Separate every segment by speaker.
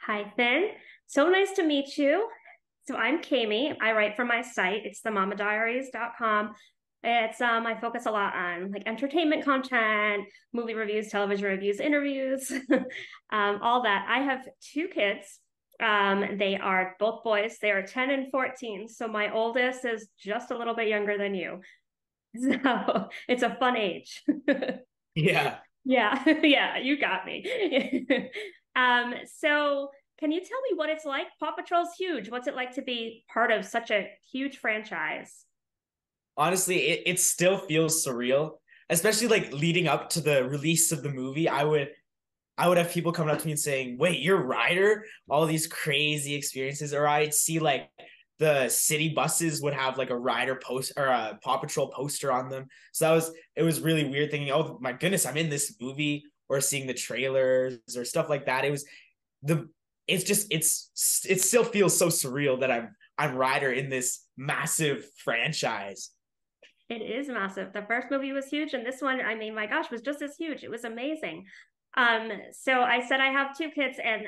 Speaker 1: Hi, Finn. So nice to meet you. So I'm Kami. I write for my site. It's themamadiaries.com. I focus a lot on like entertainment content, movie reviews, television reviews, interviews, all that. I have two kids. They are both boys. They are 10 and 14. So my oldest is just a little bit younger than you. So it's a fun age.
Speaker 2: Yeah.
Speaker 1: Yeah, yeah, you got me. So can you tell me what it's like? Paw Patrol's huge. What's it like to be part of such a huge franchise?
Speaker 2: Honestly, it still feels surreal, especially like leading up to the release of the movie. I would have people coming up to me and saying, "Wait, you're Ryder?" All these crazy experiences, or I'd see like the city buses would have like a Ryder post or a Paw Patrol poster on them. So it was really weird thinking, "Oh my goodness, I'm in this movie," or seeing the trailers or stuff like that. The it still feels so surreal that I'm Ryder in this massive franchise.
Speaker 1: It is massive. The first movie was huge, and this one, I mean, my gosh, was just as huge. It was amazing. So I said I have two kids, and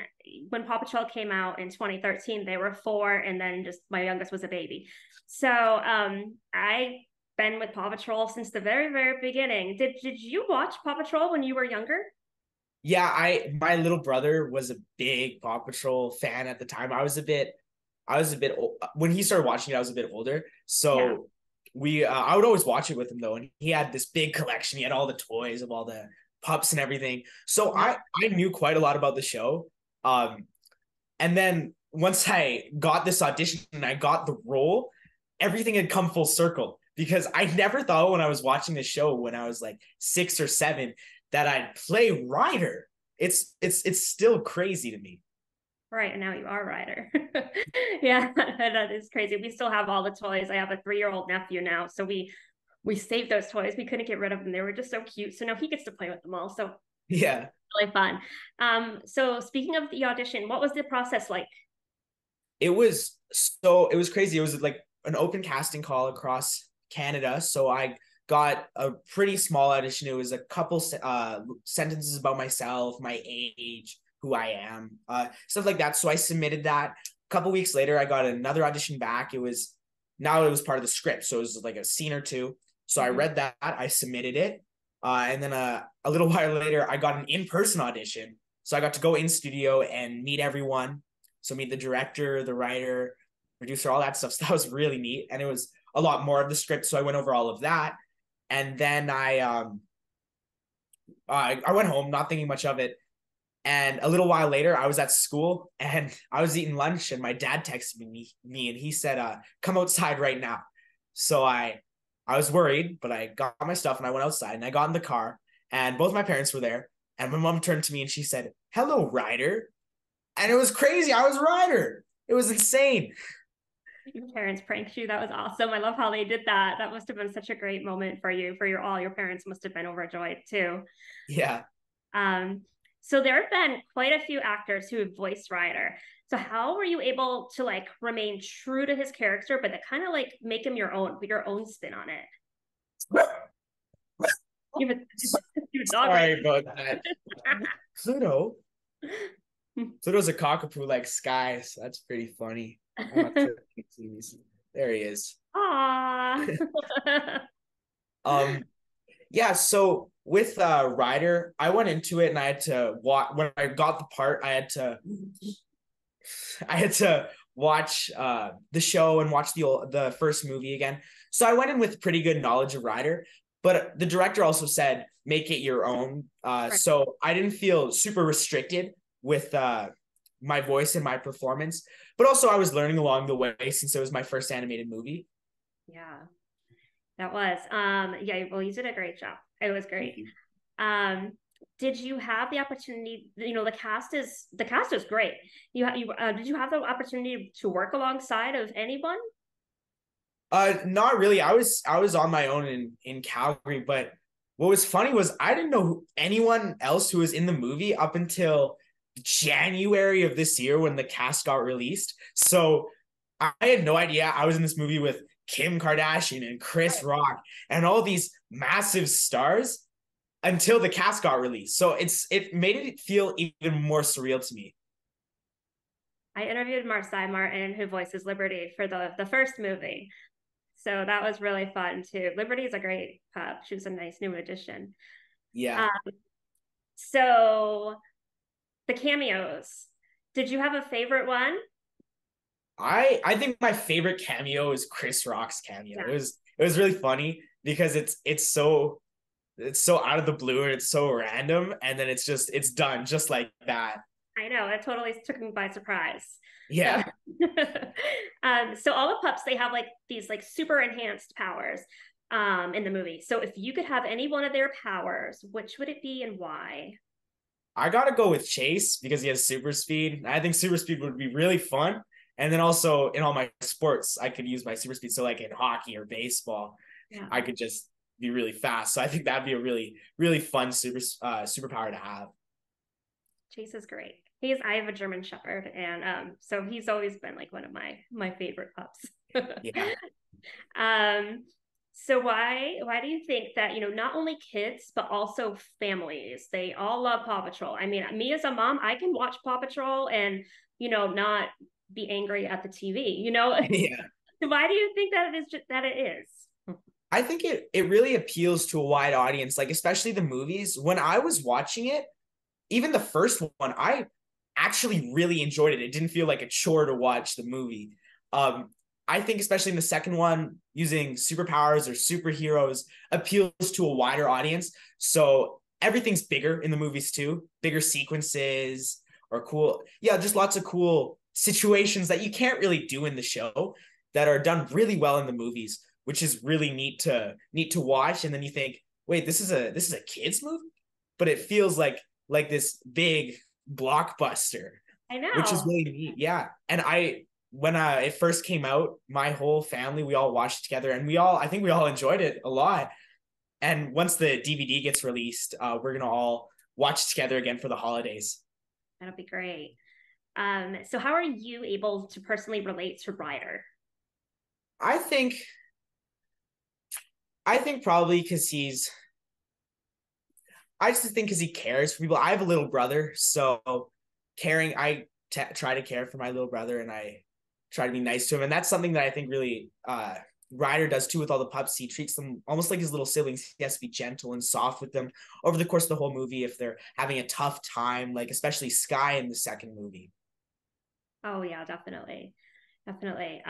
Speaker 1: when Paw Patrol came out in 2013, they were four, and then just my youngest was a baby. So I've been with Paw Patrol since the very, very beginning. Did you watch Paw Patrol when you were younger?
Speaker 2: Yeah, I my little brother was a big Paw Patrol fan at the time. I was a bit when he started watching it. I was a bit older,
Speaker 1: Yeah.
Speaker 2: so we I would always watch it with him though, and he had this big collection. He had all the toys of all the pups and everything. So
Speaker 1: Yeah.
Speaker 2: I knew quite a lot about the show. And then once I got this audition and I got the role, everything had come full circle because I never thought when I was watching the show when I was like 6 or 7 that I'd play Ryder. It's still crazy to me.
Speaker 1: Right, and now you are Ryder. Yeah, that is crazy. We still have all the toys. I have a 3-year-old nephew now, so we saved those toys. We couldn't get rid of them. They were just so cute. So now he gets to play with them all. So
Speaker 2: Yeah.
Speaker 1: really fun. So speaking of the audition, what was the process like?
Speaker 2: It was crazy. It was like an open casting call across Canada. So I got a pretty small audition. It was a couple sentences about myself, my age, who I am, stuff like that. So I submitted that. A couple weeks later, I got another audition back. It was part of the script. So it was like a scene or two. So I
Speaker 1: Mhm.
Speaker 2: read that. I submitted it. And then a little while later, I got an in-person audition. So I got to go in studio and meet everyone. So meet the director, the writer, producer, all that stuff. So that was really neat. And it was a lot more of the script. So I went over all of that. And then I went home, not thinking much of it. And a little while later, I was at school and I was eating lunch, and my dad texted me and he said, "Come outside right now." So I was worried, but I got my stuff and I went outside and I got in the car, and both my parents were there. And my mom turned to me and she said, "Hello, Ryder." And it was crazy. I was Ryder. It was insane.
Speaker 1: Your parents pranked you. That was awesome. I love how they did that. That must have been such a great moment for you. For your all your parents must have been overjoyed too.
Speaker 2: Yeah.
Speaker 1: Um, so there have been quite a few actors who have voiced Ryder. So how were you able to like remain true to his character, but to kind of like make him your own spin on it? You have a, you have a dog right
Speaker 2: Sorry about that. Pluto. Pluto's a cockapoo like Sky, so that's pretty funny. I'm not sure if you can see these. There he is.
Speaker 1: Aw.
Speaker 2: Um, yeah, so with Ryder, I went into it and I had to watch when I got the part, I had to watch the show and watch the first movie again. So I went in with pretty good knowledge of Ryder, but the director also said make it your own.
Speaker 1: Right.
Speaker 2: So I didn't feel super restricted with my voice and my performance, but also I was learning along the way since it was my first animated movie.
Speaker 1: Yeah, that was. Yeah, well, you did a great job. It was
Speaker 2: Thank
Speaker 1: great.
Speaker 2: you.
Speaker 1: Um, did you have the opportunity? You know, the cast is great. Did you have the opportunity to work alongside of anyone?
Speaker 2: Not really. I was on my own in Calgary, but what was funny was I didn't know anyone else who was in the movie up until January of this year when the cast got released. So I had no idea I was in this movie with Kim Kardashian and Chris
Speaker 1: Right.
Speaker 2: Rock and all these massive stars until the cast got released. So it made it feel even more surreal to me.
Speaker 1: I interviewed Marseille Martin, who voices Liberty for the first movie. So that was really fun too. Liberty is a great pup. She was a nice new addition.
Speaker 2: Yeah.
Speaker 1: Um, so the cameos. Did you have a favorite one?
Speaker 2: I think my favorite cameo is Chris Rock's cameo.
Speaker 1: Yeah,
Speaker 2: It was really funny because it's so out of the blue and it's so random, and then it's done just like that.
Speaker 1: I know. It totally took me by surprise. So,
Speaker 2: Yeah.
Speaker 1: so all the pups, they have like these like super enhanced powers in the movie. So if you could have any one of their powers, which would it be and why?
Speaker 2: I gotta go with Chase because he has super speed. I think super speed would be really fun. And then also in all my sports, I could use my super speed. So like in hockey or baseball,
Speaker 1: Yeah,
Speaker 2: I could just be really fast. So I think that'd be a really, really fun superpower to have.
Speaker 1: Chase is great. I have a German Shepherd, and so he's always been like one of my favorite pups.
Speaker 2: Yeah.
Speaker 1: So why do you think that, not only kids but also families, they all love Paw Patrol? I mean, me as a mom, I can watch Paw Patrol and not be angry at the TV.
Speaker 2: Yeah.
Speaker 1: Why do you think that it is?
Speaker 2: I think it really appeals to a wide audience, like especially the movies. When I was watching it, even the first one, I actually really enjoyed it. It didn't feel like a chore to watch the movie. Um, I think especially in the second one, using superpowers or superheroes appeals to a wider audience. So everything's bigger in the movies too, bigger sequences or cool, yeah, just lots of cool situations that you can't really do in the show that are done really well in the movies, which is really neat to watch. And then you think, wait, this is a kids movie, but it feels like this big blockbuster,
Speaker 1: I
Speaker 2: which is
Speaker 1: know.
Speaker 2: really neat. Yeah. And when it first came out, my whole family, we all watched it together and I think we all enjoyed it a lot. And once the DVD gets released, we're going to all watch it together again for the holidays.
Speaker 1: That'll be great. So how are you able to personally relate to Ryder?
Speaker 2: I think, I think probably I just think because he cares for people. I have a little brother, so try to care for my little brother, and I try to be nice to him, and that's something that I think really Ryder does too with all the pups. He treats them almost like his little siblings. He has to be gentle and soft with them over the course of the whole movie if they're having a tough time, like especially Sky in the second movie.
Speaker 1: Oh yeah, definitely. Definitely.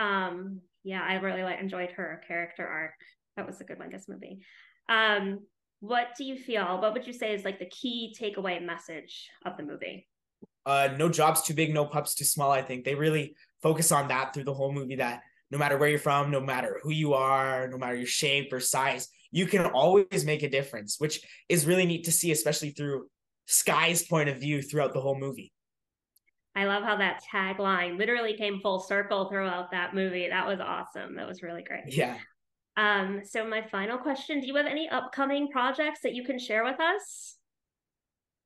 Speaker 1: Yeah, I really enjoyed her character arc. That was a good one, this movie. Um, what would you say is like the key takeaway message of the movie?
Speaker 2: No job's too big, no pups too small. I think they really focus on that through the whole movie. That no matter where you're from, no matter who you are, no matter your shape or size, you can always make a difference, which is really neat to see, especially through Sky's point of view throughout the whole movie.
Speaker 1: I love how that tagline literally came full circle throughout that movie. That was awesome. That was really great.
Speaker 2: Yeah.
Speaker 1: So my final question, do you have any upcoming projects that you can share with us?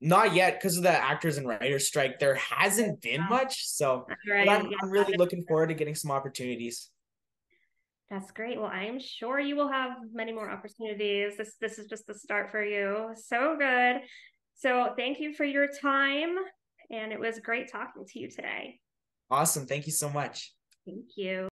Speaker 2: Not yet because of the actors and writers strike. There hasn't been
Speaker 1: Wow.
Speaker 2: much. So, but
Speaker 1: Right.
Speaker 2: I'm
Speaker 1: Yeah,
Speaker 2: really looking forward to getting some opportunities.
Speaker 1: that's great. Well, I am sure you will have many more opportunities. This is just the start for you. So good. So thank you for your time. And it was great talking to you today.
Speaker 2: Awesome. Thank you so much.
Speaker 1: Thank you.